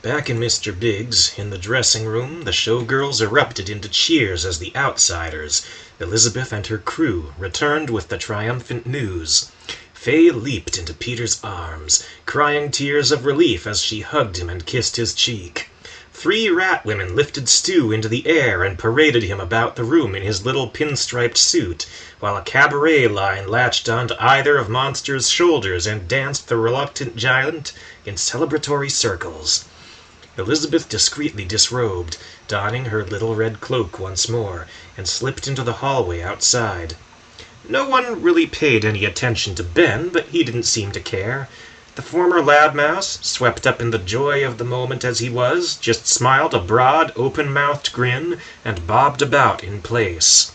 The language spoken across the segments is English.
Back in Mr. Biggs, in the dressing room, the showgirls erupted into cheers as the outsiders, Elizabeth and her crew, returned with the triumphant news. Fay leaped into Peter's arms, crying tears of relief as she hugged him and kissed his cheek. 3 rat women lifted Stu into the air and paraded him about the room in his little pinstriped suit, while a cabaret line latched onto either of Monster's shoulders and danced the reluctant giant in celebratory circles. Elizabeth discreetly disrobed, donning her little red cloak once more, and slipped into the hallway outside. No one really paid any attention to Ben, but he didn't seem to care. The former lab mouse, swept up in the joy of the moment as he was, just smiled a broad, open-mouthed grin and bobbed about in place.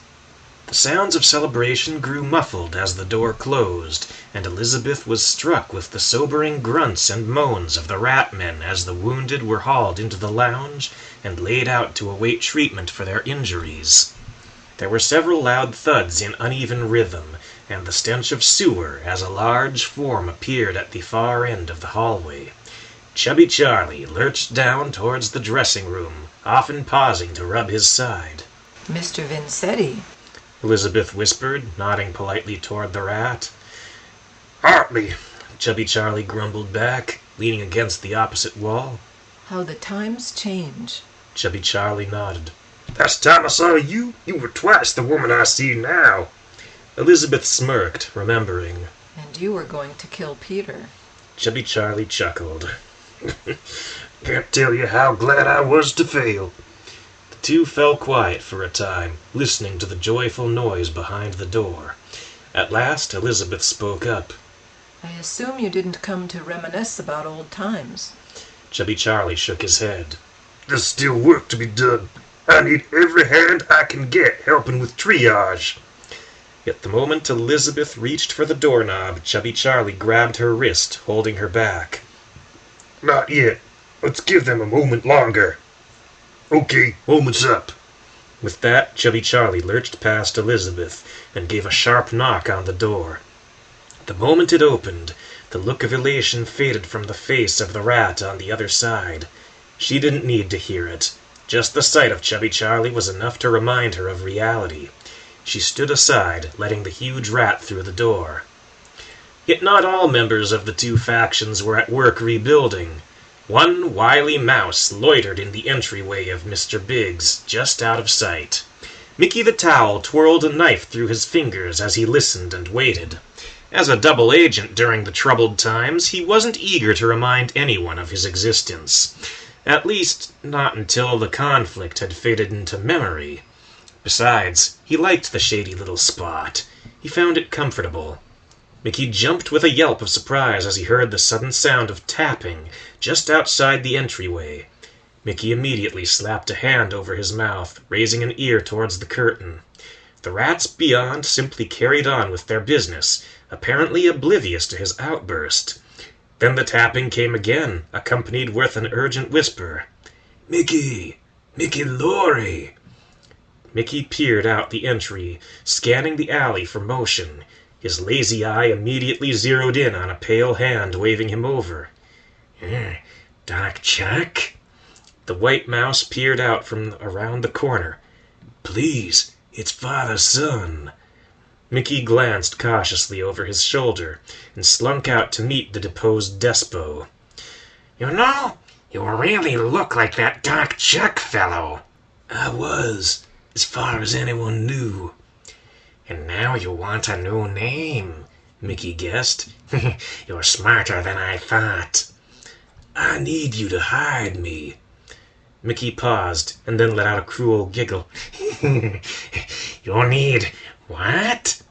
The sounds of celebration grew muffled as the door closed, and Elizabeth was struck with the sobering grunts and moans of the rat men as the wounded were hauled into the lounge and laid out to await treatment for their injuries. There were several loud thuds in uneven rhythm, and the stench of sewer as a large form appeared at the far end of the hallway. Chubby Charlie lurched down towards the dressing room, often pausing to rub his side. "Mr. Vincetti," Elizabeth whispered, nodding politely toward the rat. "Hartley," Chubby Charlie grumbled back, leaning against the opposite wall. "How the times change." Chubby Charlie nodded. "Last time I saw you, you were twice the woman I see now." Elizabeth smirked, remembering. "And you were going to kill Peter." Chubby Charlie chuckled. "Can't tell you how glad I was to fail." The two fell quiet for a time, listening to the joyful noise behind the door. At last Elizabeth spoke up. "I assume you didn't come to reminisce about old times." Chubby Charlie shook his head. "There's still work to be done. I need every hand I can get helping with triage." Yet the moment Elizabeth reached for the doorknob, Chubby Charlie grabbed her wrist, holding her back. "Not yet. Let's give them a moment longer." "Okay, moment's up." With that, Chubby Charlie lurched past Elizabeth and gave a sharp knock on the door. The moment it opened, the look of elation faded from the face of the rat on the other side. She didn't need to hear it. Just the sight of Chubby Charlie was enough to remind her of reality. She stood aside, letting the huge rat through the door. Yet not all members of the two factions were at work rebuilding. One wily mouse loitered in the entryway of Mr. Biggs, just out of sight. Mickey the Towel twirled a knife through his fingers as he listened and waited. As a double agent during the troubled times, he wasn't eager to remind anyone of his existence. At least, not until the conflict had faded into memory. Besides, he liked the shady little spot. He found it comfortable. Mickey jumped with a yelp of surprise as he heard the sudden sound of tapping just outside the entryway. Mickey immediately slapped a hand over his mouth, raising an ear towards the curtain. The rats beyond simply carried on with their business, apparently oblivious to his outburst. Then the tapping came again, accompanied with an urgent whisper. "Mickey! Mickey Laurie!" Mickey peered out the entry, scanning the alley for motion. His lazy eye immediately zeroed in on a pale hand waving him over. "Doc Chuck?" The white mouse peered out from around the corner. "Please, it's father's son." Mickey glanced cautiously over his shoulder and slunk out to meet the deposed despo. "You know, you really look like that Doc Chuck fellow." "I was, as far as anyone knew." "And now you want a new name," Mickey guessed. "You're smarter than I thought." "I need you to hide me." Mickey paused and then let out a cruel giggle. "You need what?"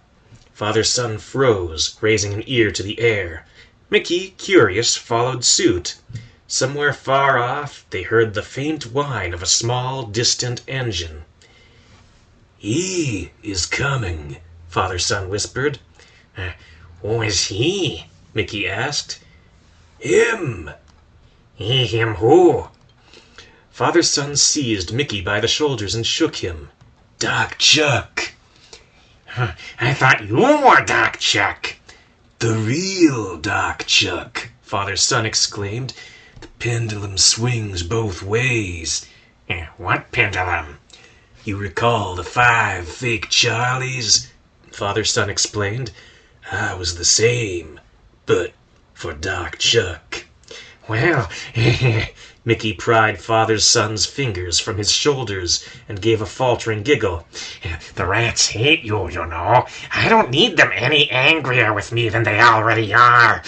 Father's son froze, raising an ear to the air. Mickey, curious, followed suit. Somewhere far off, they heard the faint whine of a small, distant engine. "He is coming," Father's son whispered. "Who is he?" Mickey asked. "Him." Him who?" Father's son seized Mickey by the shoulders and shook him. "Doc Chuck." "I thought you were Doc Chuck." "The real Doc Chuck," Father's son exclaimed. "The pendulum swings both ways." What pendulum? "You recall the 5 fake Charlies?" Father-son explained. "I was the same, but for Doc Chuck." Well, Mickey pried father-son's fingers from his shoulders and gave a faltering giggle. the rats hate you, you know. I don't need them any angrier with me than they already are.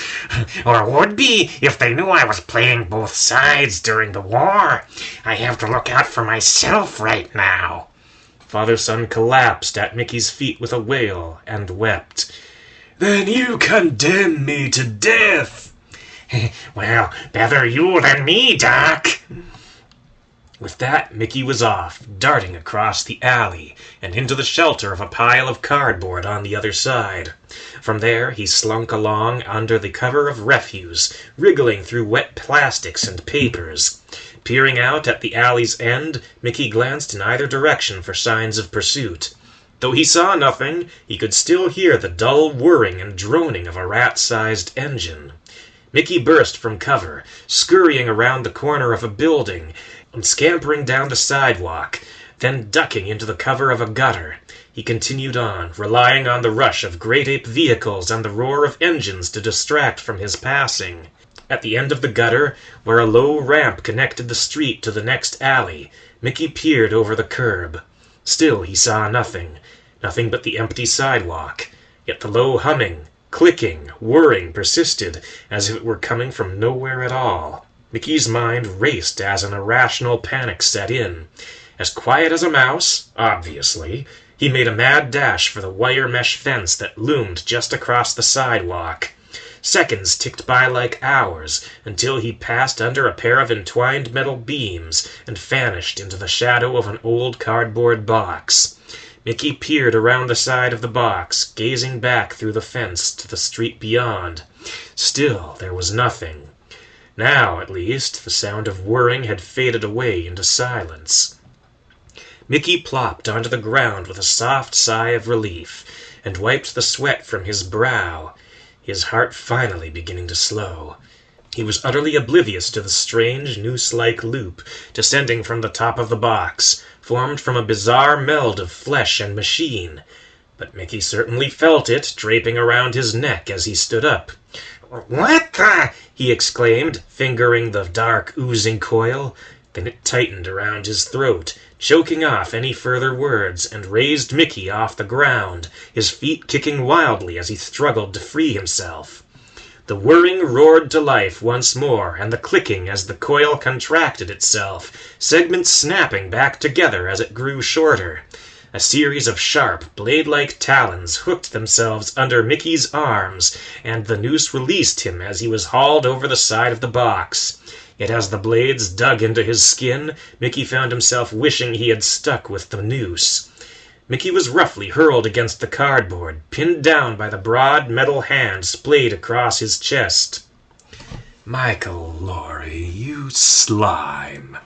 Or would be if they knew I was playing both sides during the war. I have to look out for myself right now. Father-son collapsed at Mickey's feet with a wail and wept. "Then you condemn me to death!" Well, better you than me, Doc. With that, Mickey was off, darting across the alley and into the shelter of a pile of cardboard on the other side. From there, he slunk along under the cover of refuse, wriggling through wet plastics and papers. Peering out at the alley's end, Mickey glanced in either direction for signs of pursuit. Though he saw nothing, he could still hear the dull whirring and droning of a rat-sized engine. Mickey burst from cover, scurrying around the corner of a building and scampering down the sidewalk, then ducking into the cover of a gutter. He continued on, relying on the rush of great ape vehicles and the roar of engines to distract from his passing. At the end of the gutter, where a low ramp connected the street to the next alley, Mickey peered over the curb. Still he saw nothing but the empty sidewalk. Yet the low humming, clicking, whirring persisted as if it were coming from nowhere at all. Mickey's mind raced as an irrational panic set in. As quiet as a mouse, obviously, he made a mad dash for the wire mesh fence that loomed just across the sidewalk. Seconds ticked by like hours until he passed under a pair of entwined metal beams and vanished into the shadow of an old cardboard box. Mickey peered around the side of the box, gazing back through the fence to the street beyond. Still, there was nothing. Now, at least, the sound of whirring had faded away into silence. Mickey plopped onto the ground with a soft sigh of relief and wiped the sweat from his brow, his heart finally beginning to slow. He was utterly oblivious to the strange, noose-like loop descending from the top of the box, formed from a bizarre meld of flesh and machine. But Mickey certainly felt it draping around his neck as he stood up. What the? He exclaimed, fingering the dark, oozing coil. Then it tightened around his throat, choking off any further words, and raised Mickey off the ground, his feet kicking wildly as he struggled to free himself. The whirring roared to life once more, and the clicking as the coil contracted itself, segments snapping back together as it grew shorter. A series of sharp, blade-like talons hooked themselves under Mickey's arms, and the noose released him as he was hauled over the side of the box. Yet as the blades dug into his skin, Mickey found himself wishing he had stuck with the noose. Mickey was roughly hurled against the cardboard, pinned down by the broad metal hand splayed across his chest. "Michael Lorry, you slime."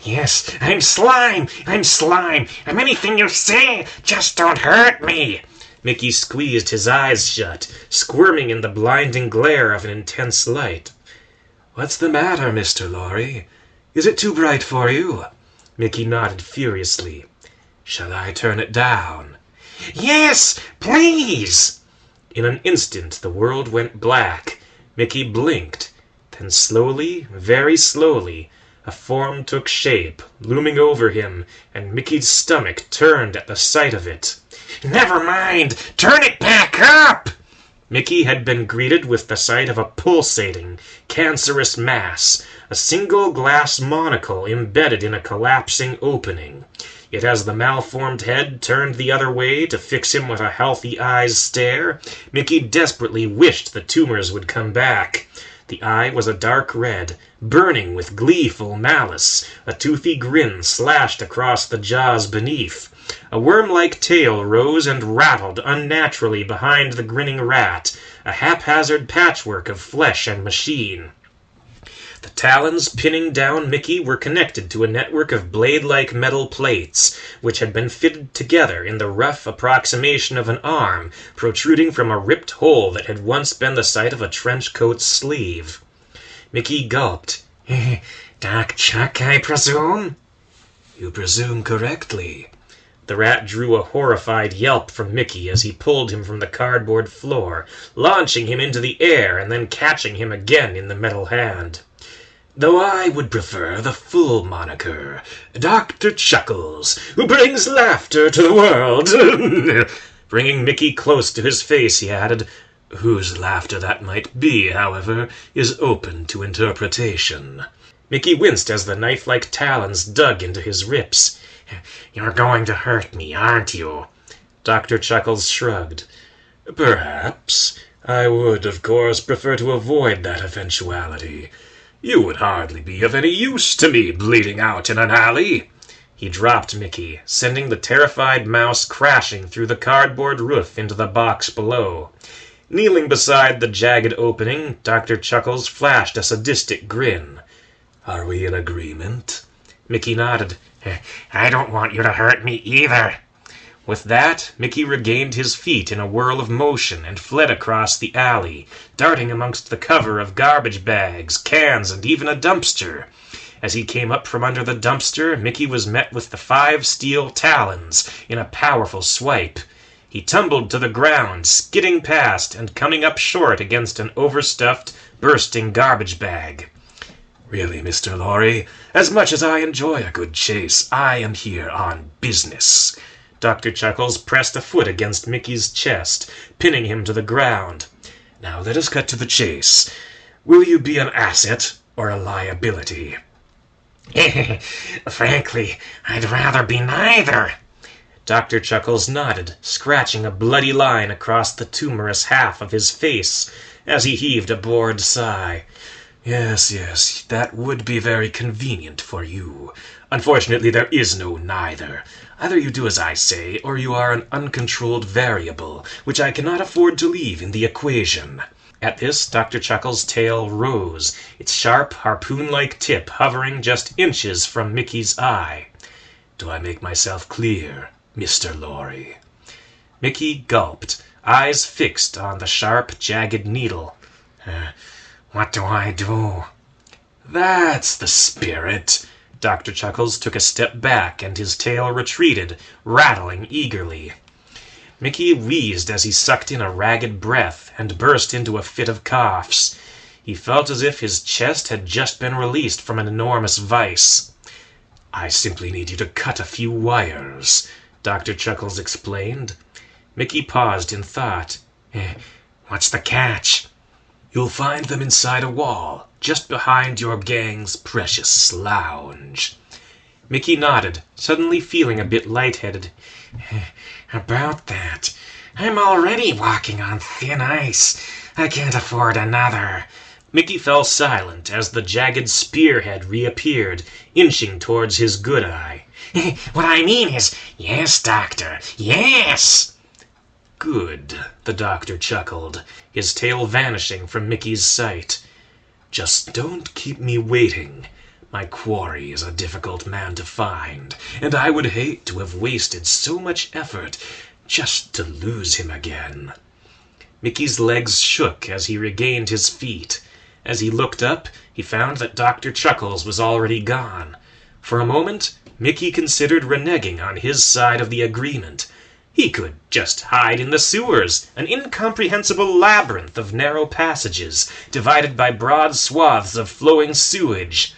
Yes, I'm slime! I'm slime! I'm anything you say! Just don't hurt me! Mickey squeezed his eyes shut, squirming in the blinding glare of an intense light. "What's the matter, Mr. Lorry? Is it too bright for you?" Mickey nodded furiously. "Shall I turn it down?" Yes, please! In an instant the world went black. Mickey blinked. Then slowly, very slowly, a form took shape, looming over him, and Mickey's stomach turned at the sight of it. Never mind! Turn it back up! Mickey had been greeted with the sight of a pulsating, cancerous mass, a single glass monocle embedded in a collapsing opening. Yet as the malformed head turned the other way to fix him with a healthy eye's stare, Mickey desperately wished the tumors would come back. The eye was a dark red, burning with gleeful malice. A toothy grin slashed across the jaws beneath. A worm-like tail rose and rattled unnaturally behind the grinning rat, a haphazard patchwork of flesh and machine. The talons pinning down Mickey were connected to a network of blade-like metal plates, which had been fitted together in the rough approximation of an arm protruding from a ripped hole that had once been the site of a trench coat's sleeve. Mickey gulped, Doc Chuck, I presume? You presume correctly. The rat drew a horrified yelp from Mickey as he pulled him from the cardboard floor, launching him into the air and then catching him again in the metal hand. Though I would prefer the full moniker, Dr. Chuckles, who brings laughter to the world. Bringing Mickey close to his face, he added, whose laughter that might be, however, is open to interpretation. Mickey winced as the knife-like talons dug into his ribs. You're going to hurt me, aren't you? Dr. Chuckles shrugged. Perhaps. I would, of course, prefer to avoid that eventuality. You would hardly be of any use to me bleeding out in an alley. He dropped Mickey, sending the terrified mouse crashing through the cardboard roof into the box below. Kneeling beside the jagged opening, Dr. Chuckles flashed a sadistic grin. Are we in agreement? Mickey nodded. I don't want you to hurt me either. With that, Mickey regained his feet in a whirl of motion and fled across the alley, darting amongst the cover of garbage bags, cans, and even a dumpster. As he came up from under the dumpster, Mickey was met with the 5 steel talons in a powerful swipe. He tumbled to the ground, skidding past and coming up short against an overstuffed, bursting garbage bag. Really, Mr. Lorry, as much as I enjoy a good chase, I am here on business. Dr. Chuckles pressed a foot against Mickey's chest, pinning him to the ground. Now let us cut to the chase. Will you be an asset or a liability? Frankly, I'd rather be neither. Dr. Chuckles nodded, scratching a bloody line across the tumorous half of his face as he heaved a bored sigh. Yes, that would be very convenient for you. Unfortunately, there is no neither. Either you do as I say, or you are an uncontrolled variable, which I cannot afford to leave in the equation. At this, Dr. Chuckles' tail rose, its sharp, harpoon-like tip hovering just inches from Mickey's eye. Do I make myself clear, Mr. Lorry? Mickey gulped, eyes fixed on the sharp, jagged needle. What do I do? That's the spirit. Dr. Chuckles took a step back, and his tail retreated, rattling eagerly. Mickey wheezed as he sucked in a ragged breath and burst into a fit of coughs. He felt as if his chest had just been released from an enormous vice. I simply need you to cut a few wires, Dr. Chuckles explained. Mickey paused in thought. What's the catch? You'll find them inside a wall, just behind your gang's precious lounge. Mickey nodded, suddenly feeling a bit lightheaded. About that, I'm already walking on thin ice. I can't afford another. Mickey fell silent as the jagged spearhead reappeared, inching towards his good eye. What I mean is, yes, Doctor, yes! Good, the doctor chuckled, his tail vanishing from Mickey's sight. Just don't keep me waiting. My quarry is a difficult man to find, and I would hate to have wasted so much effort just to lose him again. Mickey's legs shook as he regained his feet. As he looked up, he found that Dr. Chuckles was already gone. For a moment, Mickey considered reneging on his side of the agreement. He could just hide in the sewers, an incomprehensible labyrinth of narrow passages, divided by broad swaths of flowing sewage.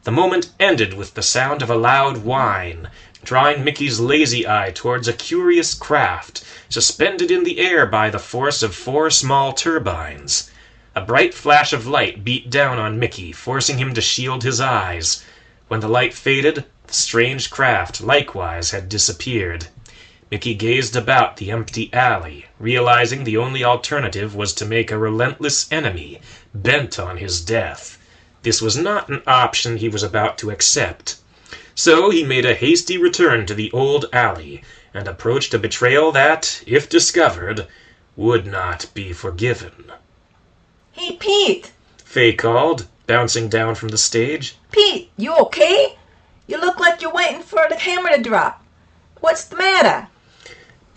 The moment ended with the sound of a loud whine, drawing Mickey's lazy eye towards a curious craft, suspended in the air by the force of 4 small turbines. A bright flash of light beat down on Mickey, forcing him to shield his eyes. When the light faded, the strange craft likewise had disappeared. Mickey gazed about the empty alley, realizing the only alternative was to make a relentless enemy, bent on his death. This was not an option he was about to accept. So he made a hasty return to the old alley, and approached a betrayal that, if discovered, would not be forgiven. Hey, Pete! Faye called, bouncing down from the stage. Pete, you okay? You look like you're waiting for the hammer to drop. What's the matter?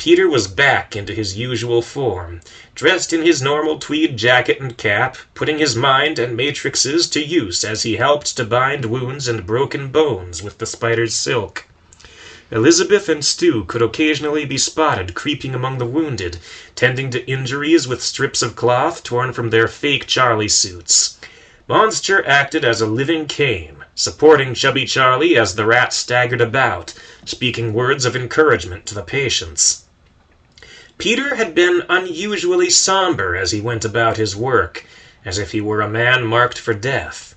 Peter was back into his usual form, dressed in his normal tweed jacket and cap, putting his mind and matrixes to use as he helped to bind wounds and broken bones with the spider's silk. Elizabeth and Stu could occasionally be spotted creeping among the wounded, tending to injuries with strips of cloth torn from their fake Charlie suits. Monster acted as a living cane, supporting Chubby Charlie as the rat staggered about, speaking words of encouragement to the patients. Peter had been unusually somber as he went about his work, as if he were a man marked for death.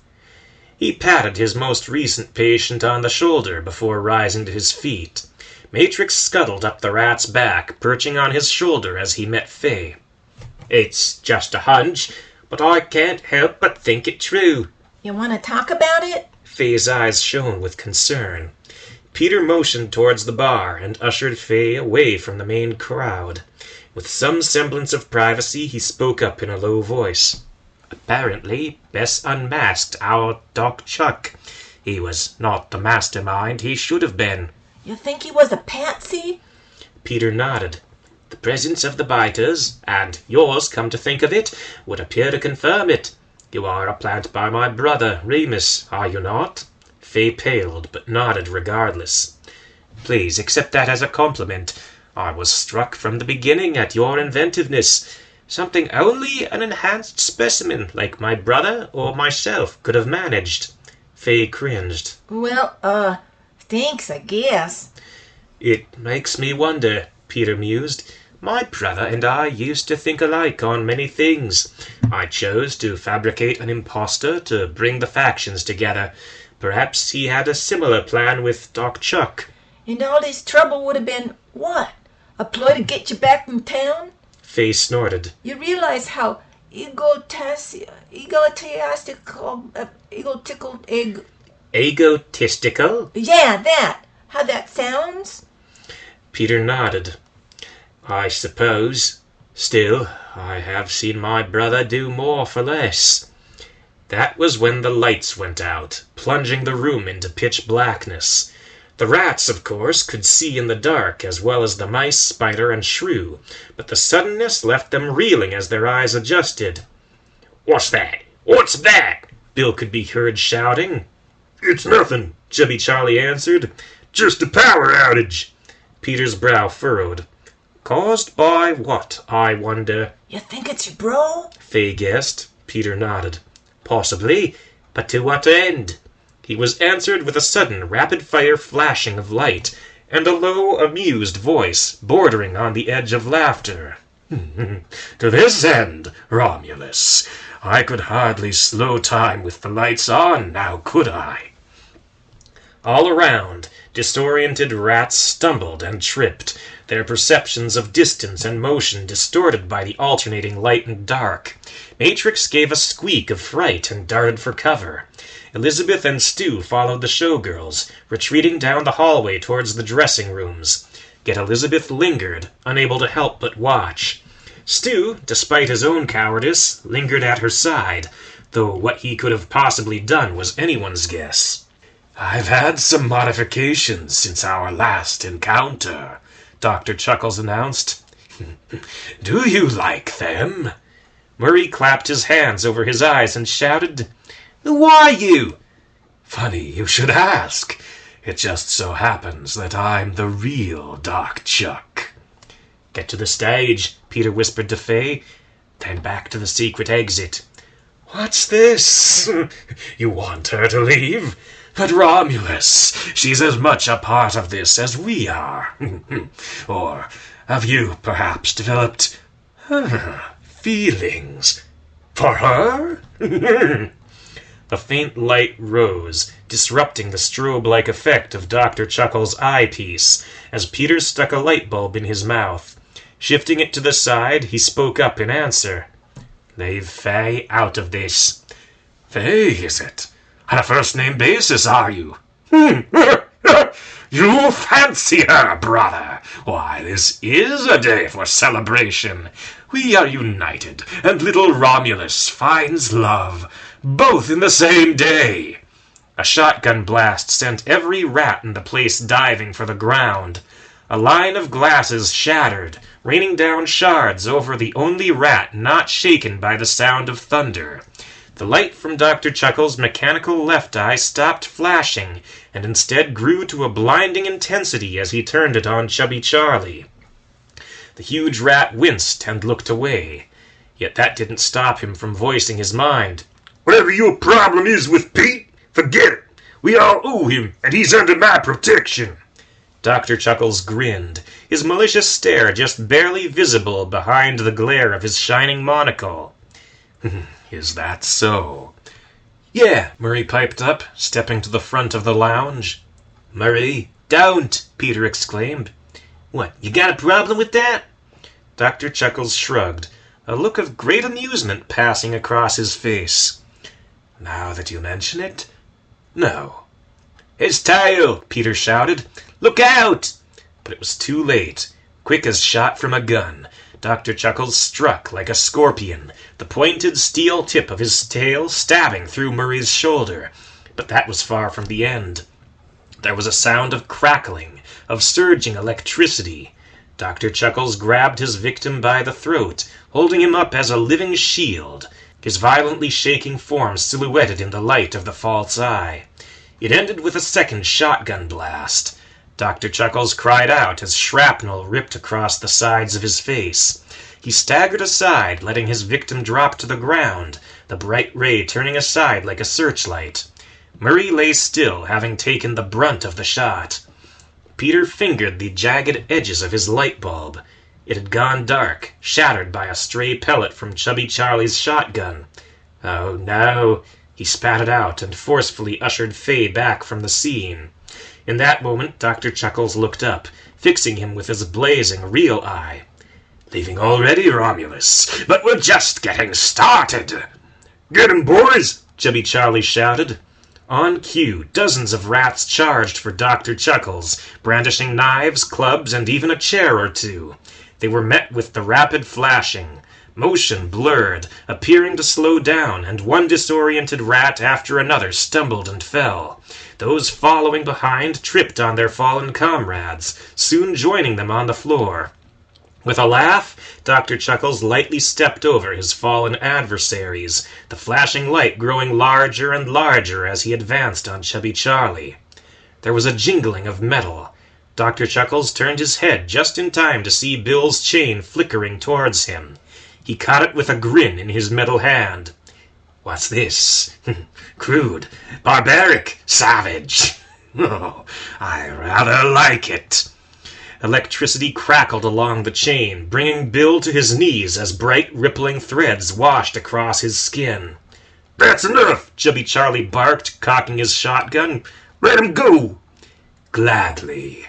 He patted his most recent patient on the shoulder before rising to his feet. Matrix scuttled up the rat's back, perching on his shoulder as he met Faye. "It's just a hunch, but I can't help but think it true." You want to talk about it? Faye's eyes shone with concern. Peter motioned towards the bar and ushered Faye away from the main crowd. With some semblance of privacy, he spoke up in a low voice. "Apparently, Bess unmasked our Doc Chuck. He was not the mastermind he should have been." You think he was a patsy? Peter nodded. "The presence of the biters, and yours, come to think of it, would appear to confirm it. You are a plant by my brother, Remus, are you not?" Faye paled, but nodded regardless. "Please accept that as a compliment. I was struck from the beginning at your inventiveness. Something only an enhanced specimen like my brother or myself could have managed." Faye cringed. Well, thanks, I guess. "It makes me wonder," Peter mused. "My brother and I used to think alike on many things. I chose to fabricate an impostor to bring the factions together. Perhaps he had a similar plan with Doc Chuck." And all this trouble would have been what? A ploy to get you back from town? Faye snorted. You realize how Egotistical? Yeah, that. How that sounds? Peter nodded. "I suppose. Still, I have seen my brother do more for less." That was when the lights went out, plunging the room into pitch blackness. The rats, of course, could see in the dark, as well as the mice, spider, and shrew, but the suddenness left them reeling as their eyes adjusted. "What's that? What's that?" Bill could be heard shouting. "It's nothing," Chubby Charlie answered. "Just a power outage." Peter's brow furrowed. "Caused by what, I wonder?" You think it's your bro? Faye guessed. Peter nodded. "Possibly, but to what end?" He was answered with a sudden, rapid-fire flashing of light, and a low, amused voice, bordering on the edge of laughter. "To this end, Romulus. I could hardly slow time with the lights on, now could I?" All around, disoriented rats stumbled and tripped, their perceptions of distance and motion distorted by the alternating light and dark. Matrix gave a squeak of fright and darted for cover. Elizabeth and Stu followed the showgirls, retreating down the hallway towards the dressing rooms. Yet Elizabeth lingered, unable to help but watch. Stu, despite his own cowardice, lingered at her side, though what he could have possibly done was anyone's guess. "I've had some modifications since our last encounter," Dr. Chuckles announced. "Do you like them?" Murray clapped his hands over his eyes and shouted, "Who are you?" "Funny you should ask. It just so happens that I'm the real Doc Chuck." "Get to the stage," Peter whispered to Faye. "Then back to the secret exit." "What's this? You want her to leave? But Romulus, she's as much a part of this as we are. Or have you perhaps developed feelings for her?" A faint light rose, disrupting the strobe-like effect of Dr. Chuckles' eyepiece, as Peter stuck a light bulb in his mouth. Shifting it to the side, he spoke up in answer. "Leave Faye out of this." "Faye, is it? On a first-name basis, are you?" "You fancy her, brother? Why, this is a day for celebration. We are united, and little Romulus finds love, both in the same day." A shotgun blast sent every rat in the place diving for the ground. A line of glasses shattered, raining down shards over the only rat not shaken by the sound of thunder. The light from Dr. Chuckles' mechanical left eye stopped flashing, and instead grew to a blinding intensity as he turned it on Chubby Charlie. The huge rat winced and looked away, yet that didn't stop him from voicing his mind. Whatever your problem is with Pete, forget it. We all owe him, and he's under my protection. Dr. Chuckles grinned, his malicious stare just barely visible behind the glare of his shining monocle. Is that so? Yeah, Murray piped up, stepping to the front of the lounge. Murray, don't, Peter exclaimed. What, you got a problem with that? Dr. Chuckles shrugged, a look of great amusement passing across his face. Now that you mention it, no. His tail, Peter shouted. Look out! But it was too late. Quick as shot from a gun, Dr. Chuckles struck like a scorpion, the pointed steel tip of his tail stabbing through Murray's shoulder. But that was far from the end. There was a sound of crackling, of surging electricity. Dr. Chuckles grabbed his victim by the throat, holding him up as a living shield, his violently shaking form silhouetted in the light of the false eye. It ended with a second shotgun blast. Dr. Chuckles cried out as shrapnel ripped across the sides of his face. He staggered aside, letting his victim drop to the ground, the bright ray turning aside like a searchlight. Murray lay still, having taken the brunt of the shot. Peter fingered the jagged edges of his light bulb. It had gone dark, shattered by a stray pellet from Chubby Charlie's shotgun. Oh, no! He spat it out and forcefully ushered Fay back from the scene. In that moment, Dr. Chuckles looked up, fixing him with his blazing real eye. Leaving already, Romulus? But we're just getting started! Get him, boys! Chubby Charlie shouted. On cue, dozens of rats charged for Dr. Chuckles, brandishing knives, clubs, and even a chair or two. They were met with the rapid flashing. Motion blurred, appearing to slow down, and one disoriented rat after another stumbled and fell. Those following behind tripped on their fallen comrades, soon joining them on the floor. With a laugh, Dr. Chuckles lightly stepped over his fallen adversaries, the flashing light growing larger and larger as he advanced on Chubby Charlie. There was a jingling of metal. Dr. Chuckles turned his head just in time to see Bill's chain flickering towards him. He caught it with a grin in his metal hand. What's this? Crude, barbaric, savage. Oh, I rather like it. Electricity crackled along the chain, bringing Bill to his knees as bright rippling threads washed across his skin. That's enough! Chubby Charlie barked, cocking his shotgun. Let him go! Gladly.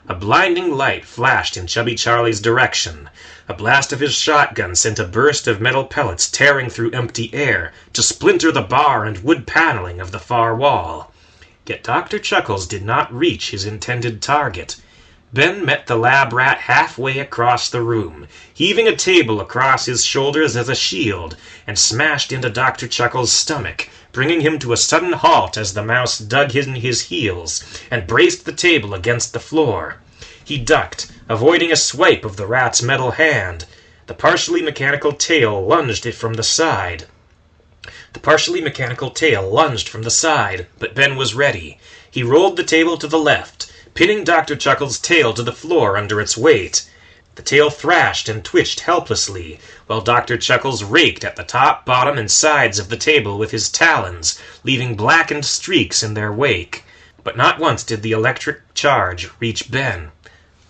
A blinding light flashed in Chubby Charlie's direction. A blast of his shotgun sent a burst of metal pellets tearing through empty air to splinter the bar and wood paneling of the far wall. Yet Dr. Chuckles did not reach his intended target. Ben met the lab rat halfway across the room, heaving a table across his shoulders as a shield, and smashed into Dr. Chuckles' stomach, bringing him to a sudden halt as the mouse dug in his heels and braced the table against the floor. He ducked, avoiding a swipe of the rat's metal hand. The partially mechanical tail lunged from the side. but Ben was ready. He rolled the table to the left, pinning Dr. Chuckles' tail to the floor under its weight. The tail thrashed and twitched helplessly, while Dr. Chuckles raked at the top, bottom, and sides of the table with his talons, leaving blackened streaks in their wake. But not once did the electric charge reach Ben.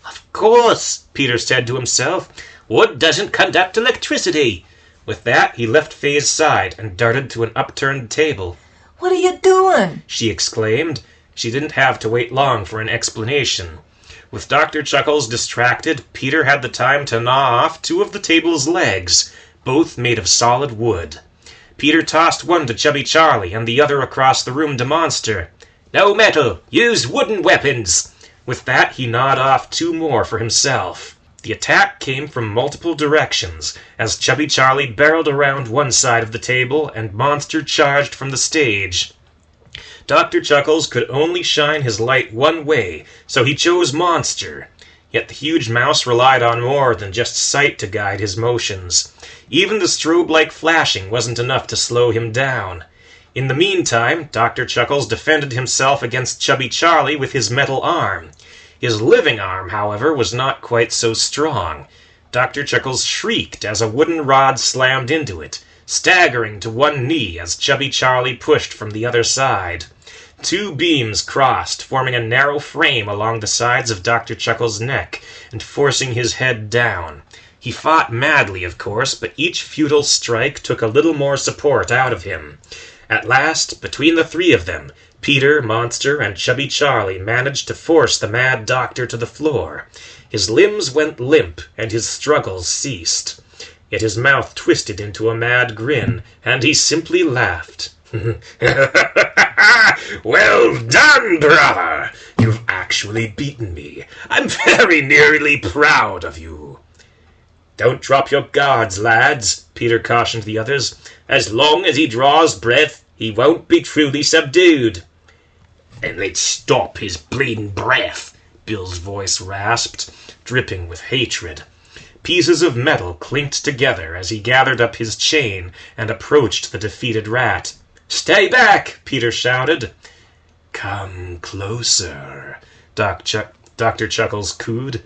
"Of course," Peter said to himself. "Wood doesn't conduct electricity." With that, he left Faye's side and darted to an upturned table. "What are you doing?" she exclaimed. She didn't have to wait long for an explanation. With Dr. Chuckles distracted, Peter had the time to gnaw off 2 of the table's legs, both made of solid wood. Peter tossed one to Chubby Charlie and the other across the room to Monster. "No metal! Use wooden weapons!" With that, he gnawed off 2 more for himself. The attack came from multiple directions, as Chubby Charlie barreled around one side of the table and Monster charged from the stage. Dr. Chuckles could only shine his light one way, so he chose Monster. Yet the huge mouse relied on more than just sight to guide his motions. Even the strobe-like flashing wasn't enough to slow him down. In the meantime, Dr. Chuckles defended himself against Chubby Charlie with his metal arm. His living arm, however, was not quite so strong. Dr. Chuckles shrieked as a wooden rod slammed into it, staggering to one knee as Chubby Charlie pushed from the other side. Two beams crossed, forming a narrow frame along the sides of Dr. Chuckles' neck and forcing his head down. He fought madly, of course, but each futile strike took a little more support out of him. At last, between the three of them, Peter, Monster, and Chubby Charlie managed to force the mad doctor to the floor. His limbs went limp, and his struggles ceased. Yet his mouth twisted into a mad grin, and he simply laughed. Well done, brother! You've actually beaten me. I'm very nearly proud of you. Don't drop your guards, lads, Peter cautioned the others. As long as he draws breath, he won't be truly subdued. And let's stop his bleeding breath, Bill's voice rasped, dripping with hatred. Pieces of metal clinked together as he gathered up his chain and approached the defeated rat. "Stay back!" Peter shouted. "Come closer," Dr. Chuckles cooed.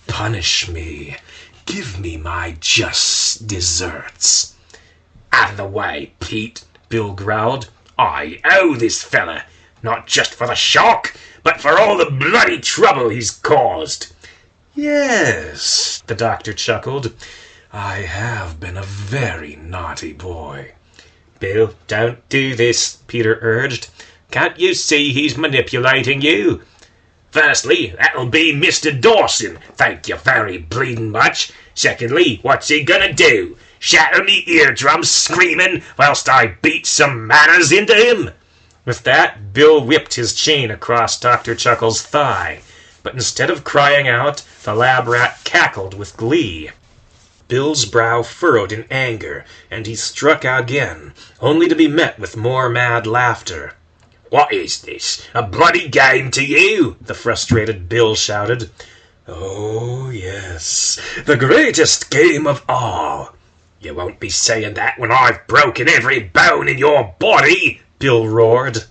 "Punish me. Give me my just deserts." "Out of the way, Pete," Bill growled. "I owe this fella, not just for the shock, but for all the bloody trouble he's caused." "Yes," the doctor chuckled. "I have been a very naughty boy." "Bill, don't do this," Peter urged. "Can't you see he's manipulating you?" "Firstly, that'll be Mr. Dawson, thank you very bleeding much. Secondly, what's he gonna do? Shatter me eardrums screaming whilst I beat some manners into him?" With that, Bill whipped his chain across Dr. Chuckles' thigh. But instead of crying out, the lab rat cackled with glee. Bill's brow furrowed in anger, and he struck again, only to be met with more mad laughter. "What is this, a bloody game to you?" the frustrated Bill shouted. "Oh, yes, the greatest game of all." "You won't be saying that when I've broken every bone in your body," Bill roared.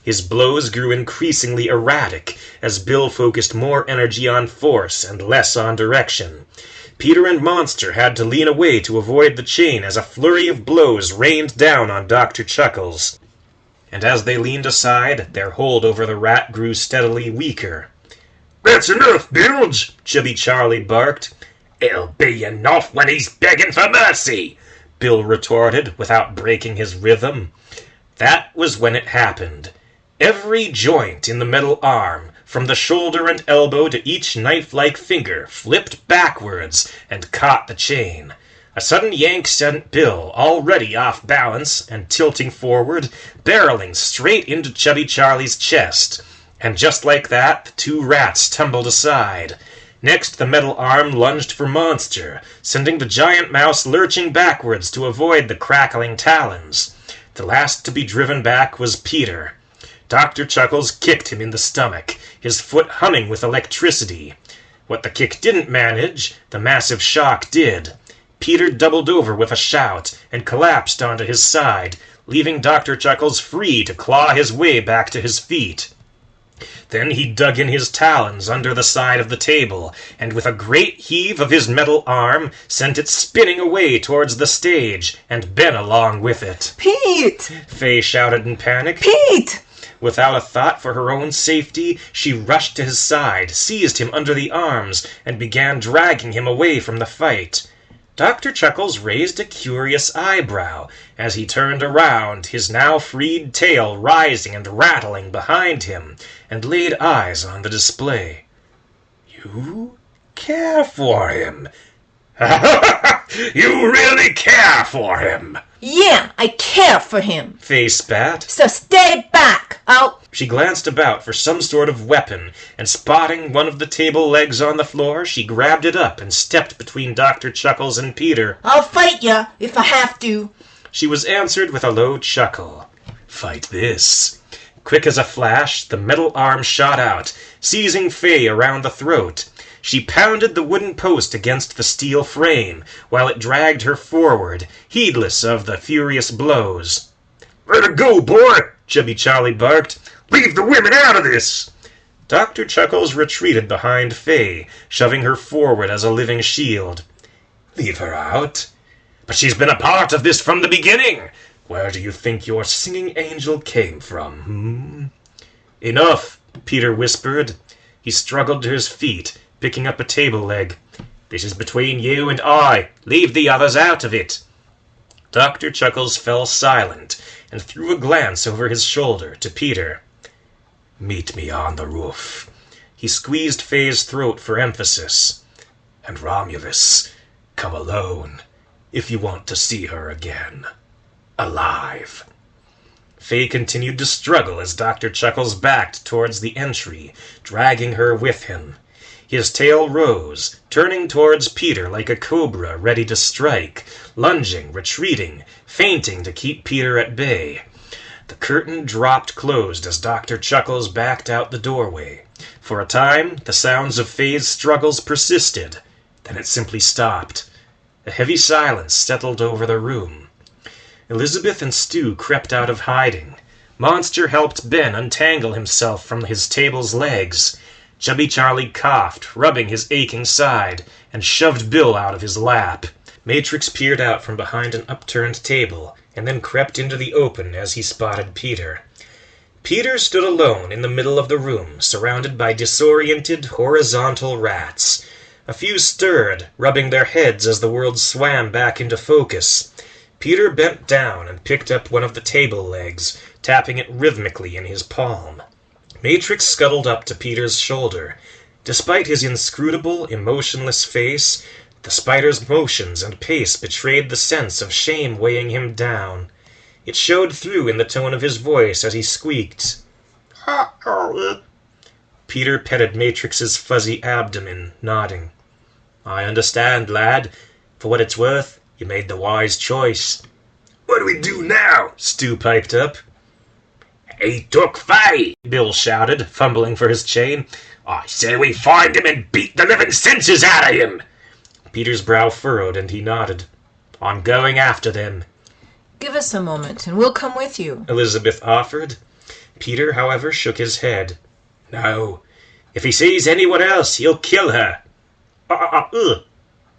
His blows grew increasingly erratic as Bill focused more energy on force and less on direction. Peter and Monster had to lean away to avoid the chain as a flurry of blows rained down on Dr. Chuckles. And as they leaned aside, their hold over the rat grew steadily weaker. "That's enough, Bilge!" Chubby Charlie barked. "It'll be enough when he's begging for mercy," Bill retorted without breaking his rhythm. That was when it happened. Every joint in the metal arm, from the shoulder and elbow to each knife-like finger, flipped backwards and caught the chain. A sudden yank sent Bill, already off balance and tilting forward, barreling straight into Chubby Charlie's chest. And just like that, the two rats tumbled aside. Next, the metal arm lunged for Monster, sending the giant mouse lurching backwards to avoid the crackling talons. The last to be driven back was Peter. Dr. Chuckles kicked him in the stomach, his foot humming with electricity. What the kick didn't manage, the massive shock did. Peter doubled over with a shout and collapsed onto his side, leaving Dr. Chuckles free to claw his way back to his feet. Then he dug in his talons under the side of the table, and with a great heave of his metal arm, sent it spinning away towards the stage, and Ben along with it. "Pete! Faye shouted in panic. Pete!" Without a thought for her own safety, she rushed to his side, seized him under the arms, and began dragging him away from the fight. Dr. Chuckles raised a curious eyebrow as he turned around, his now freed tail rising and rattling behind him, and laid eyes on the display. "You care for him? You really care for him?" "Yeah, I care for him." Faye spat. "So stay back. She glanced about for some sort of weapon, and spotting one of the table legs on the floor, she grabbed it up and stepped between Dr. Chuckles and Peter. I'll fight ya if I have to." She was answered with a low chuckle. "Fight this." Quick as a flash, the metal arm shot out, seizing Faye around the throat. She pounded the wooden post against the steel frame, while it dragged her forward, heedless of the furious blows. Let her go, boy! Chubby Charlie barked. Leave the women out of this! Dr. Chuckles retreated behind Fay, shoving her forward as a living shield. Leave her out? But she's been a part of this from the beginning. Where do you think your singing angel came from, Enough, Peter whispered. He struggled to his feet, picking up a table leg. This is between you and I. Leave the others out of it. Dr. Chuckles fell silent and threw a glance over his shoulder to Peter. Meet me on the roof. He squeezed Fay's throat for emphasis. And Romulus, come alone, if you want to see her again. Alive. Fay continued to struggle as Dr. Chuckles backed towards the entry, dragging her with him. His tail rose, turning towards Peter like a cobra ready to strike, lunging, retreating, feinting to keep Peter at bay. The curtain dropped closed as Dr. Chuckles backed out the doorway. For a time, the sounds of Fay's struggles persisted. Then it simply stopped. A heavy silence settled over the room. Elizabeth and Stu crept out of hiding. Monster helped Ben untangle himself from his table's legs. Chubby Charlie coughed, rubbing his aching side, and shoved Bill out of his lap. Matrix peered out from behind an upturned table, and then crept into the open as he spotted Peter. Peter stood alone in the middle of the room, surrounded by disoriented, horizontal rats. A few stirred, rubbing their heads as the world swam back into focus. Peter bent down and picked up one of the table legs, tapping it rhythmically in his palm. Matrix scuttled up to Peter's shoulder. Despite his inscrutable, emotionless face, the spider's motions and pace betrayed the sense of shame weighing him down. It showed through in the tone of his voice as he squeaked. Peter petted Matrix's fuzzy abdomen, nodding. I understand, lad. For what it's worth, you made the wise choice. What do we do now? Stu piped up. He took Fay, Bill shouted, fumbling for his chain. I say we find him and beat the living senses out of him. Peter's brow furrowed and he nodded. I'm going after them. Give us a moment and we'll come with you, Elizabeth offered. Peter, however, shook his head. No. If he sees anyone else, he'll kill her.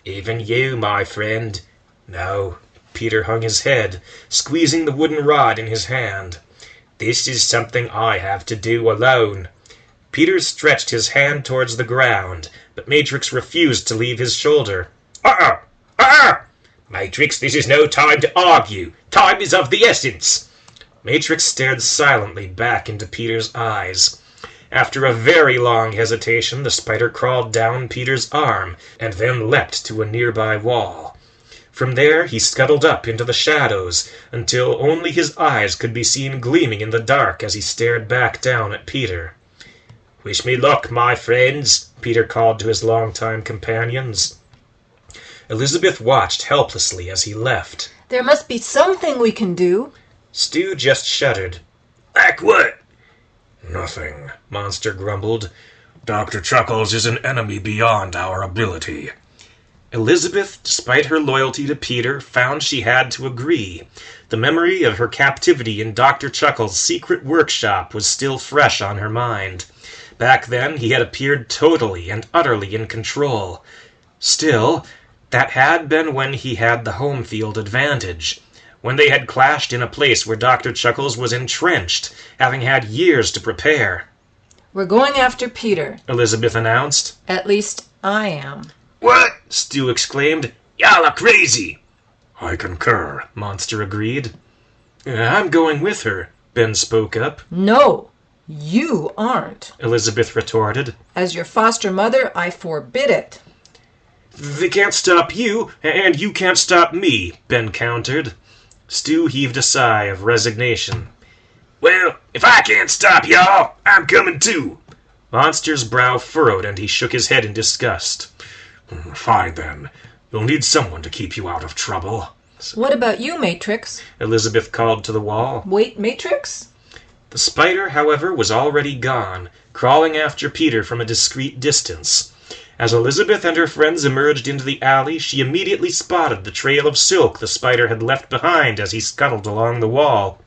Even you, my friend. No. Peter hung his head, squeezing the wooden rod in his hand. This is something I have to do alone. Peter stretched his hand towards the ground, but Matrix refused to leave his shoulder. Matrix, this is no time to argue. Time is of the essence. Matrix stared silently back into Peter's eyes. After a very long hesitation, the spider crawled down Peter's arm and then leapt to a nearby wall. From there, he scuttled up into the shadows until only his eyes could be seen gleaming in the dark as he stared back down at Peter. Wish me luck, my friends, Peter called to his longtime companions. Elizabeth watched helplessly as he left. There must be something we can do. Stu just shuddered. Like what? Nothing, Monster grumbled. Dr. Chuckles is an enemy beyond our ability. Elizabeth, despite her loyalty to Peter, found she had to agree. The memory of her captivity in Dr. Chuckles' secret workshop was still fresh on her mind. Back then, he had appeared totally and utterly in control. Still, that had been when he had the home field advantage, when they had clashed in a place where Dr. Chuckles was entrenched, having had years to prepare. We're going after Peter, Elizabeth announced. At least I am. What? Stu exclaimed. Y'all are crazy. I concur, Monster agreed. I'm going with her, Ben spoke up. No, you aren't, Elizabeth retorted. As your foster mother, I forbid it. They can't stop you, and you can't stop me, Ben countered. Stu heaved a sigh of resignation. Well, if I can't stop y'all, I'm coming too. Monster's brow furrowed and he shook his head in disgust. Fine then. You'll need someone to keep you out of trouble. What about you, Matrix? Elizabeth called to the wall. Wait, Matrix? The spider, however, was already gone, crawling after Peter from a discreet distance. As Elizabeth and her friends emerged into the alley, she immediately spotted the trail of silk the spider had left behind as he scuttled along the wall.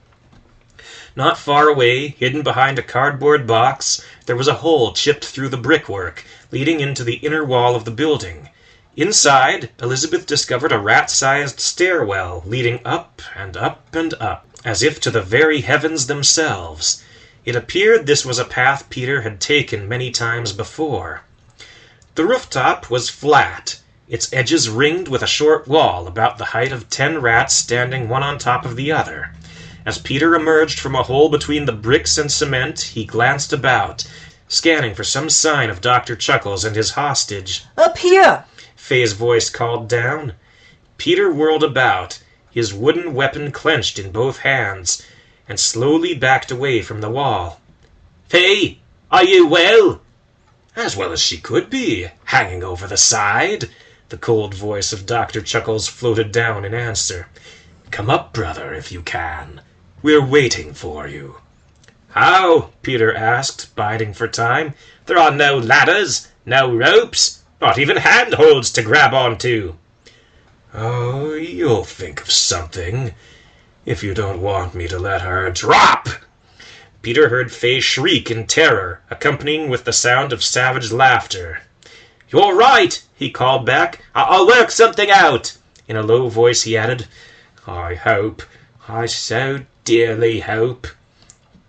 Not far away, hidden behind a cardboard box, there was a hole chipped through the brickwork, leading into the inner wall of the building. Inside, Elizabeth discovered a rat-sized stairwell leading up and up and up, as if to the very heavens themselves. It appeared this was a path Peter had taken many times before. The rooftop was flat, its edges ringed with a short wall about the height of 10 rats standing one on top of the other. As Peter emerged from a hole between the bricks and cement, he glanced about, scanning for some sign of Dr. Chuckles and his hostage. Up here! Faye's voice called down. Peter whirled about, his wooden weapon clenched in both hands, and slowly backed away from the wall. "Faye, are you well?" "As well as she could be, hanging over the side," the cold voice of Dr. Chuckles floated down in answer. "Come up, brother, if you can. We're waiting for you." "How?" Peter asked, biding for time. "There are no ladders, no ropes, not even handholds to grab onto." "Oh, you'll think of something, if you don't want me to let her drop." Peter heard Faye shriek in terror, accompanying with the sound of savage laughter. "You're right," he called back. "I'll work something out." In a low voice he added, I so dearly hope."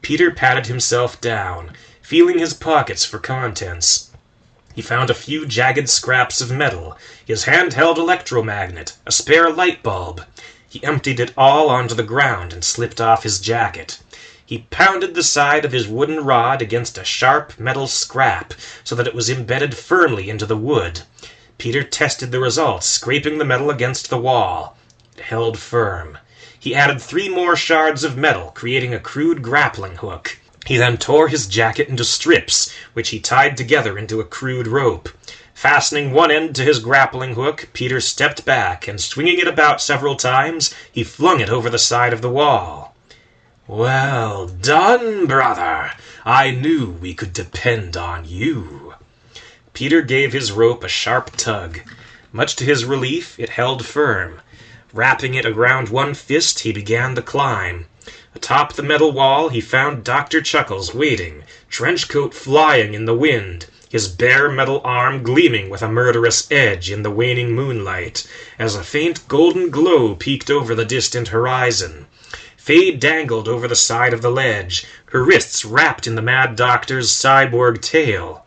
Peter patted himself down, feeling his pockets for contents. He found a few jagged scraps of metal, his handheld electromagnet, a spare light bulb. He emptied it all onto the ground and slipped off his jacket. He pounded the side of his wooden rod against a sharp metal scrap so that it was embedded firmly into the wood. Peter tested the results, scraping the metal against the wall. It held firm. He added 3 more shards of metal, creating a crude grappling hook. He then tore his jacket into strips, which he tied together into a crude rope. Fastening one end to his grappling hook, Peter stepped back, and swinging it about several times, he flung it over the side of the wall. "Well done, brother! I knew we could depend on you." Peter gave his rope a sharp tug. Much to his relief, it held firm. Wrapping it around one fist, he began the climb. Atop the metal wall, he found Dr. Chuckles waiting, trenchcoat flying in the wind, his bare metal arm gleaming with a murderous edge in the waning moonlight, as a faint golden glow peeked over the distant horizon. Faye dangled over the side of the ledge, her wrists wrapped in the Mad Doctor's cyborg tail.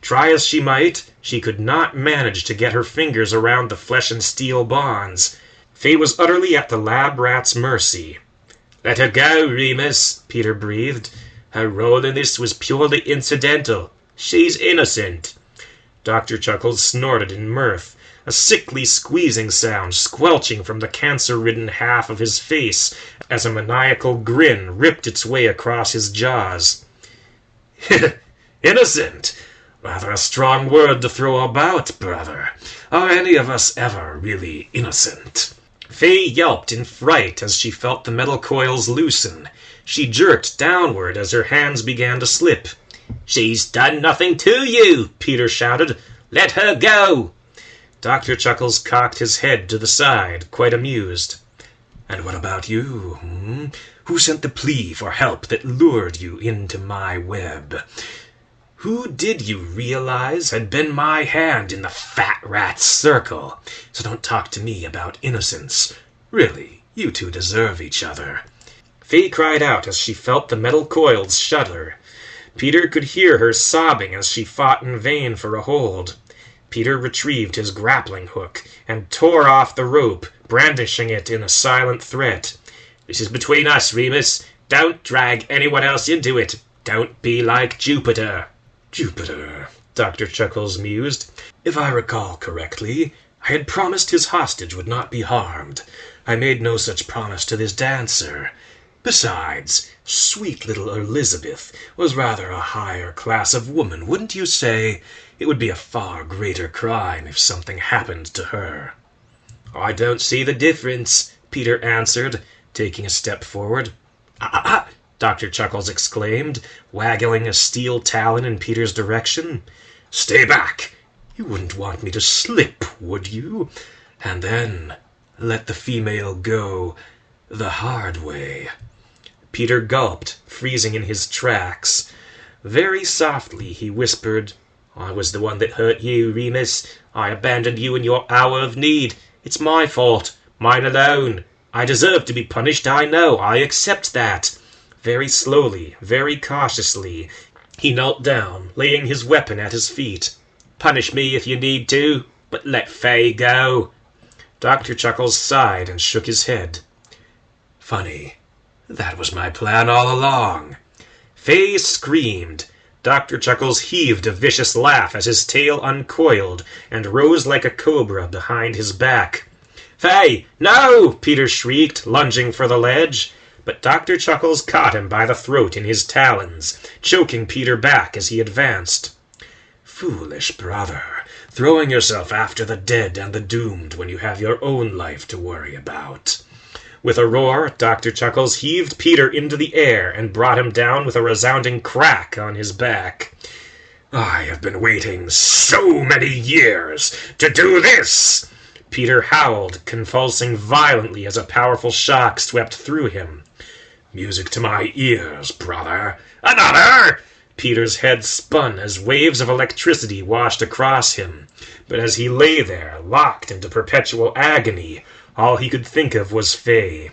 Try as she might, she could not manage to get her fingers around the flesh and steel bonds. Faye was utterly at the lab rat's mercy. "Let her go, Remus," Peter breathed. "Her role in this was purely incidental. She's innocent." Dr. Chuckles snorted in mirth, a sickly squeezing sound squelching from the cancer-ridden half of his face as a maniacal grin ripped its way across his jaws. "Innocent? Rather a strong word to throw about, brother. Are any of us ever really innocent?" Faye yelped in fright as she felt the metal coils loosen. She jerked downward as her hands began to slip. "She's done nothing to you," Peter shouted. "Let her go." Dr. Chuckles cocked his head to the side, quite amused. "And what about you? Who sent the plea for help that lured you into my web? Who did you realize had been my hand in the fat rat's circle? So don't talk to me about innocence. Really, you two deserve each other." Faye cried out as she felt the metal coils shudder. Peter could hear her sobbing as she fought in vain for a hold. Peter retrieved his grappling hook and tore off the rope, brandishing it in a silent threat. "This is between us, Remus. Don't drag anyone else into it. Don't be like Jupiter." "Jupiter," Dr. Chuckles mused. "If I recall correctly, I had promised his hostage would not be harmed. I made no such promise to this dancer. Besides, sweet little Elizabeth was rather a higher class of woman, wouldn't you say? It would be a far greater crime if something happened to her." "I don't see the difference," Peter answered, taking a step forward. "Ah!" Dr. Chuckles exclaimed, waggling a steel talon in Peter's direction. "Stay back! You wouldn't want me to slip, would you? And then let the female go the hard way." Peter gulped, freezing in his tracks. Very softly he whispered, "I was the one that hurt you, Remus. I abandoned you in your hour of need. It's my fault. Mine alone. I deserve to be punished, I know. I accept that." Very slowly, very cautiously, he knelt down, laying his weapon at his feet. "Punish me if you need to, but let Faye go." Dr. Chuckles sighed and shook his head. "Funny. That was my plan all along." Faye screamed. Dr. Chuckles heaved a vicious laugh as his tail uncoiled and rose like a cobra behind his back. "Faye, no!" Peter shrieked, lunging for the ledge. But Dr. Chuckles caught him by the throat in his talons, choking Peter back as he advanced. "Foolish brother, throwing yourself after the dead and the doomed when you have your own life to worry about." With a roar, Dr. Chuckles heaved Peter into the air and brought him down with a resounding crack on his back. "I have been waiting so many years to do this!" Peter howled, convulsing violently as a powerful shock swept through him. "Music to my ears, brother. Another!" Peter's head spun as waves of electricity washed across him. But as he lay there, locked into perpetual agony, all he could think of was Faye.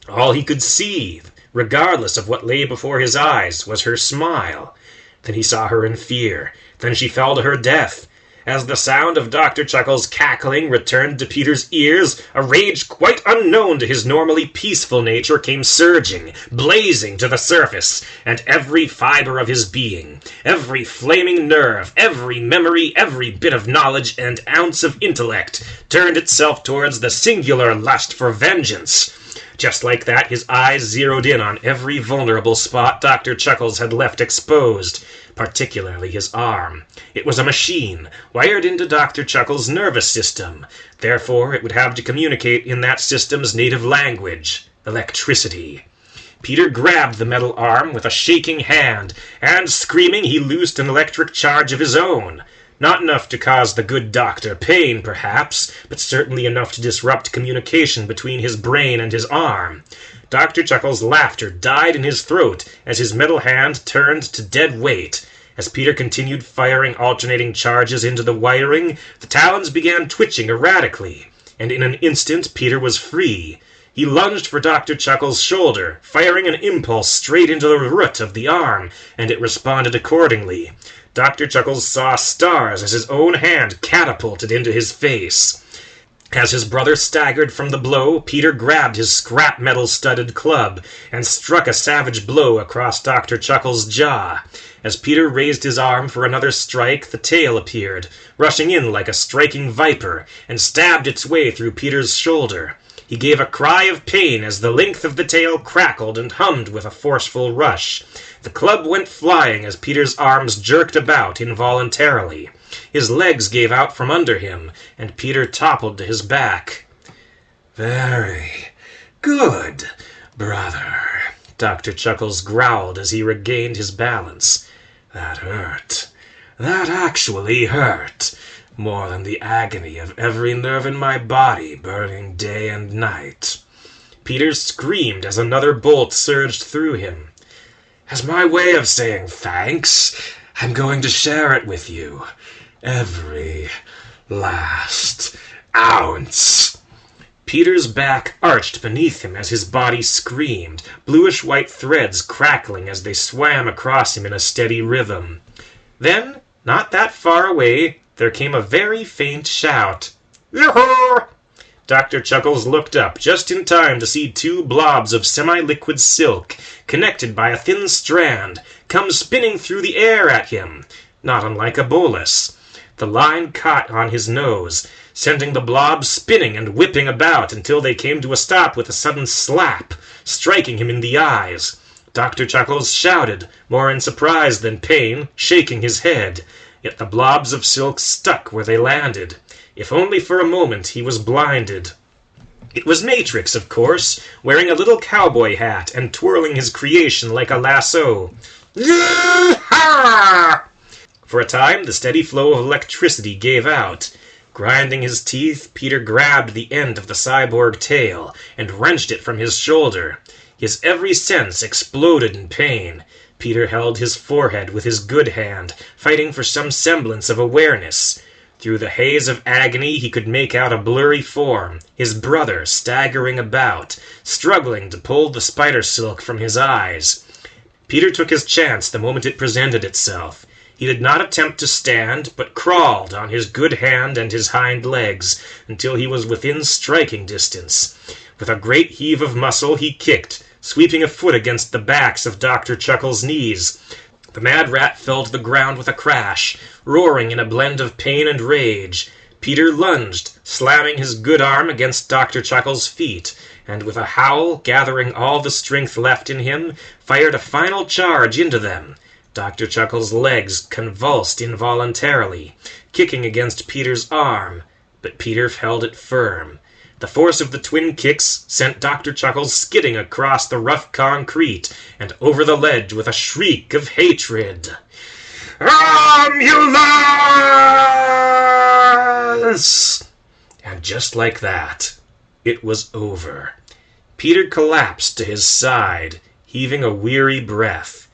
All he could see, regardless of what lay before his eyes, was her smile. Then he saw her in fear. Then she fell to her death. As the sound of Dr. Chuckles' cackling returned to Peter's ears, a rage quite unknown to his normally peaceful nature came surging, blazing to the surface, and every fiber of his being, every flaming nerve, every memory, every bit of knowledge and ounce of intellect turned itself towards the singular lust for vengeance. Just like that, his eyes zeroed in on every vulnerable spot Dr. Chuckles had left exposed, particularly his arm. It was a machine, wired into Dr. Chuckles' nervous system. Therefore, it would have to communicate in that system's native language, electricity. Peter grabbed the metal arm with a shaking hand, and, screaming, he loosed an electric charge of his own. Not enough to cause the good doctor pain, perhaps, but certainly enough to disrupt communication between his brain and his arm. Dr. Chuckles' laughter died in his throat as his metal hand turned to dead weight. As Peter continued firing alternating charges into the wiring, the talons began twitching erratically, and in an instant Peter was free. He lunged for Dr. Chuckles' shoulder, firing an impulse straight into the root of the arm, and it responded accordingly. Dr. Chuckles saw stars as his own hand catapulted into his face. As his brother staggered from the blow, Peter grabbed his scrap metal-studded club and struck a savage blow across Dr. Chuckles' jaw. As Peter raised his arm for another strike, the tail appeared, rushing in like a striking viper, and stabbed its way through Peter's shoulder. He gave a cry of pain as the length of the tail crackled and hummed with a forceful rush. The club went flying as Peter's arms jerked about involuntarily. His legs gave out from under him, and Peter toppled to his back. "Very good, brother," Dr. Chuckles growled as he regained his balance. "That hurt. That actually hurt. More than the agony of every nerve in my body burning day and night." Peter screamed as another bolt surged through him. "As my way of saying thanks, I'm going to share it with you. Every last ounce." Peter's back arched beneath him as his body screamed, bluish-white threads crackling as they swam across him in a steady rhythm. Then, not that far away, there came a very faint shout. "Yoo-hoo!" Dr. Chuckles looked up just in time to see two blobs of semi-liquid silk, connected by a thin strand, come spinning through the air at him, not unlike a bolus. The line caught on his nose, sending the blobs spinning and whipping about until they came to a stop with a sudden slap, striking him in the eyes. Dr. Chuckles shouted, more in surprise than pain, shaking his head. Yet the blobs of silk stuck where they landed. If only for a moment he was blinded. It was Matrix, of course, wearing a little cowboy hat and twirling his creation like a lasso. "Yee-haw!" For a time, the steady flow of electricity gave out. Grinding his teeth, Peter grabbed the end of the cyborg tail and wrenched it from his shoulder. His every sense exploded in pain. Peter held his forehead with his good hand, fighting for some semblance of awareness. Through the haze of agony he could make out a blurry form, his brother staggering about, struggling to pull the spider silk from his eyes. Peter took his chance the moment it presented itself. He did not attempt to stand, but crawled on his good hand and his hind legs until he was within striking distance. With a great heave of muscle he kicked, sweeping a foot against the backs of Dr. Chuckle's knees. The mad rat fell to the ground with a crash, roaring in a blend of pain and rage. Peter lunged, slamming his good arm against Dr. Chuckle's feet, and with a howl, gathering all the strength left in him, fired a final charge into them. Dr. Chuckle's legs convulsed involuntarily, kicking against Peter's arm, but Peter held it firm. The force of the twin kicks sent Dr. Chuckles skidding across the rough concrete and over the ledge with a shriek of hatred. "Ambulance!" And just like that, it was over. Peter collapsed to his side, heaving a weary breath.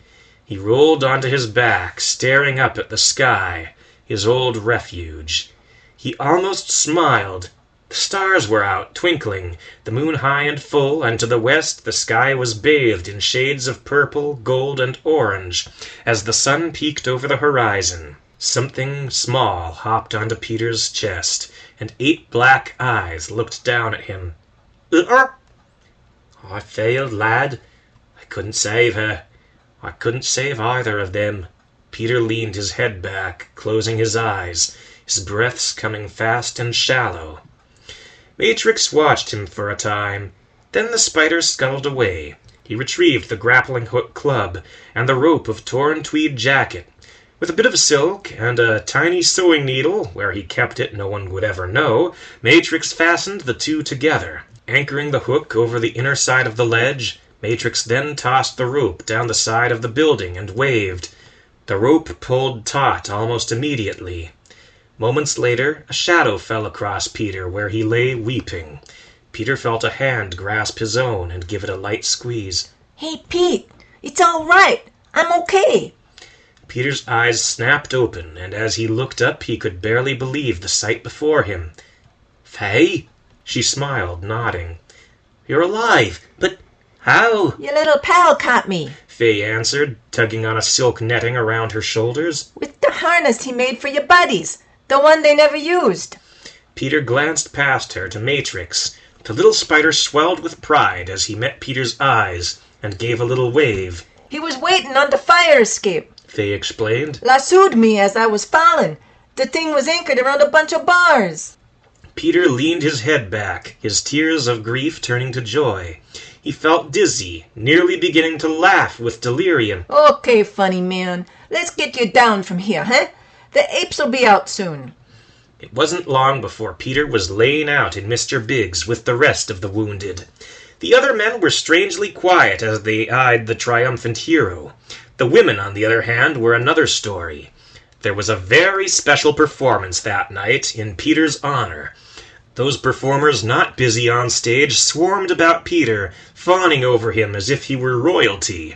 He rolled onto his back, staring up at the sky, his old refuge. He almost smiled. The stars were out, twinkling, the moon high and full, and to the west the sky was bathed in shades of purple, gold, and orange, as the sun peeked over the horizon. Something small hopped onto Peter's chest, and 8 black eyes looked down at him. "I failed, lad. I couldn't save her. I couldn't save either of them." Peter leaned his head back, closing his eyes, his breaths coming fast and shallow. Matrix watched him for a time. Then the spider scuttled away. He retrieved the grappling hook club and the rope of torn tweed jacket. With a bit of silk and a tiny sewing needle, where he kept it no one would ever know, Matrix fastened the two together. Anchoring the hook over the inner side of the ledge, Matrix then tossed the rope down the side of the building and waved. The rope pulled taut almost immediately. Moments later, a shadow fell across Peter where he lay weeping. Peter felt a hand grasp his own and give it a light squeeze. Hey, Pete, it's all right. I'm okay. Peter's eyes snapped open, and as he looked up he could barely believe the sight before him. "Faye?" She smiled, nodding. "You're alive, but how?" Your little pal caught me. Faye answered, tugging on a silk netting around her shoulders. With the harness he made for your buddies, the one they never used. Peter glanced past her to Matrix. The little spider swelled with pride as he met Peter's eyes and gave a little wave. He was waiting on the fire escape. Faye explained. Lassoed me as I was falling. The thing was anchored around a bunch of bars. Peter leaned his head back, his tears of grief turning to joy. He felt dizzy, nearly beginning to laugh with delirium. Okay, funny man. Let's get you down from here, huh? The apes'll be out soon. It wasn't long before Peter was laying out in Mr. Biggs with the rest of the wounded. The other men were strangely quiet as they eyed the triumphant hero. The women, on the other hand, were another story. There was a very special performance that night in Peter's honor. Those performers not busy on stage swarmed about Peter, fawning over him as if he were royalty.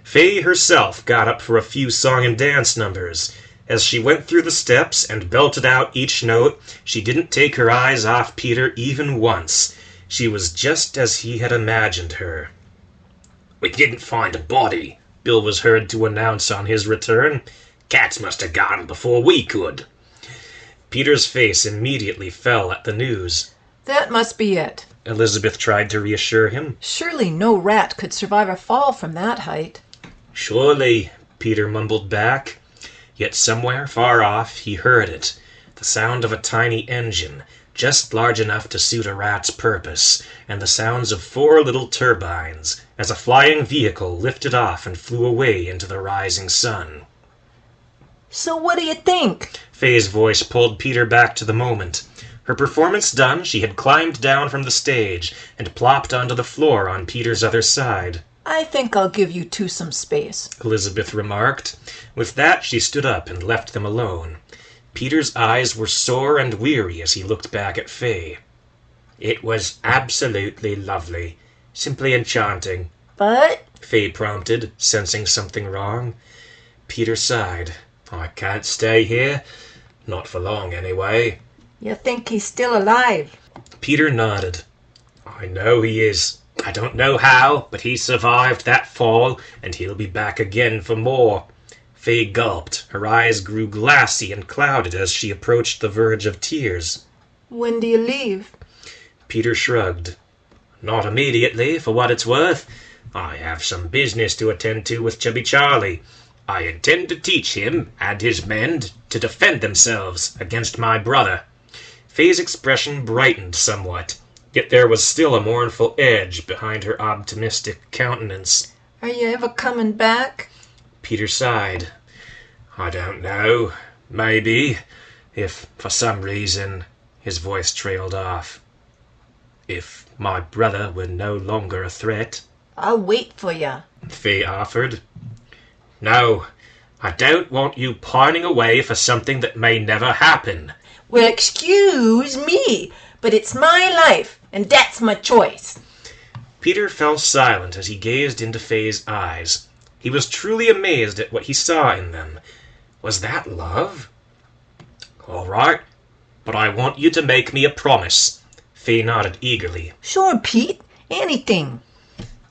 Faye herself got up for a few song and dance numbers. As she went through the steps and belted out each note, she didn't take her eyes off Peter even once. She was just as he had imagined her. "We didn't find a body," Bill was heard to announce on his return. "Cats must have gotten before we could." Peter's face immediately fell at the news. That must be it. Elizabeth tried to reassure him. Surely no rat could survive a fall from that height. "Surely," Peter mumbled back. Yet somewhere far off he heard it, the sound of a tiny engine, just large enough to suit a rat's purpose, and the sounds of 4 little turbines, as a flying vehicle lifted off and flew away into the rising sun. So what do you think? Faye's voice pulled Peter back to the moment. Her performance done, she had climbed down from the stage and plopped onto the floor on Peter's other side. I think I'll give you two some space, Elizabeth remarked. With that, she stood up and left them alone. Peter's eyes were sore and weary as he looked back at Fay. It was absolutely lovely. Simply enchanting. but Fay prompted, sensing something wrong. Peter sighed. I can't stay here. Not for long, anyway. you think he's still alive. Peter nodded. I know he is. I don't know how, but he survived that fall, and he'll be back again for more. Fay gulped. Her eyes grew glassy and clouded as she approached the verge of tears. When do you leave? Peter shrugged. Not immediately, for what it's worth. I have some business to attend to with Chubby Charlie. I intend to teach him and his men to defend themselves against my brother. Fay's expression brightened somewhat, yet there was still a mournful edge behind her optimistic countenance. Are you ever coming back? Peter sighed. I don't know. Maybe. If, for some reason, his voice trailed off. If my brother were no longer a threat, I'll wait for you. Fay offered. No, I don't want you pining away for something that may never happen. Well, excuse me, but it's my life, and that's my choice. Peter fell silent as he gazed into Fay's eyes. He was truly amazed at what he saw in them. Was that love? All right, but I want you to make me a promise. Fay nodded eagerly. Sure, Pete. Anything.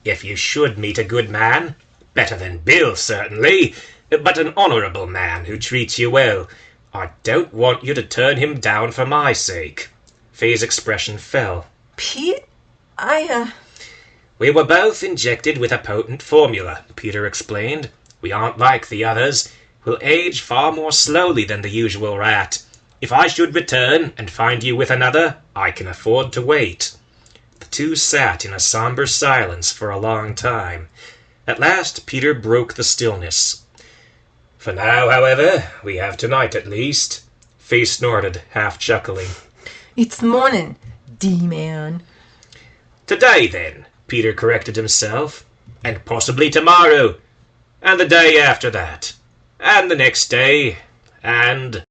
If you should meet a good man, better than Bill, certainly, but an honourable man who treats you well, I don't want you to turn him down for my sake. Fay's expression fell. Pete, We were both injected with a potent formula, Peter explained. We aren't like the others. We'll age far more slowly than the usual rat. If I should return and find you with another, I can afford to wait. The two sat in a somber silence for a long time. At last Peter broke the stillness. For now, however, we have tonight at least. Fay snorted, half chuckling. It's morning, D-man. Today, then, Peter corrected himself. and possibly tomorrow, and the day after that, and the next day, and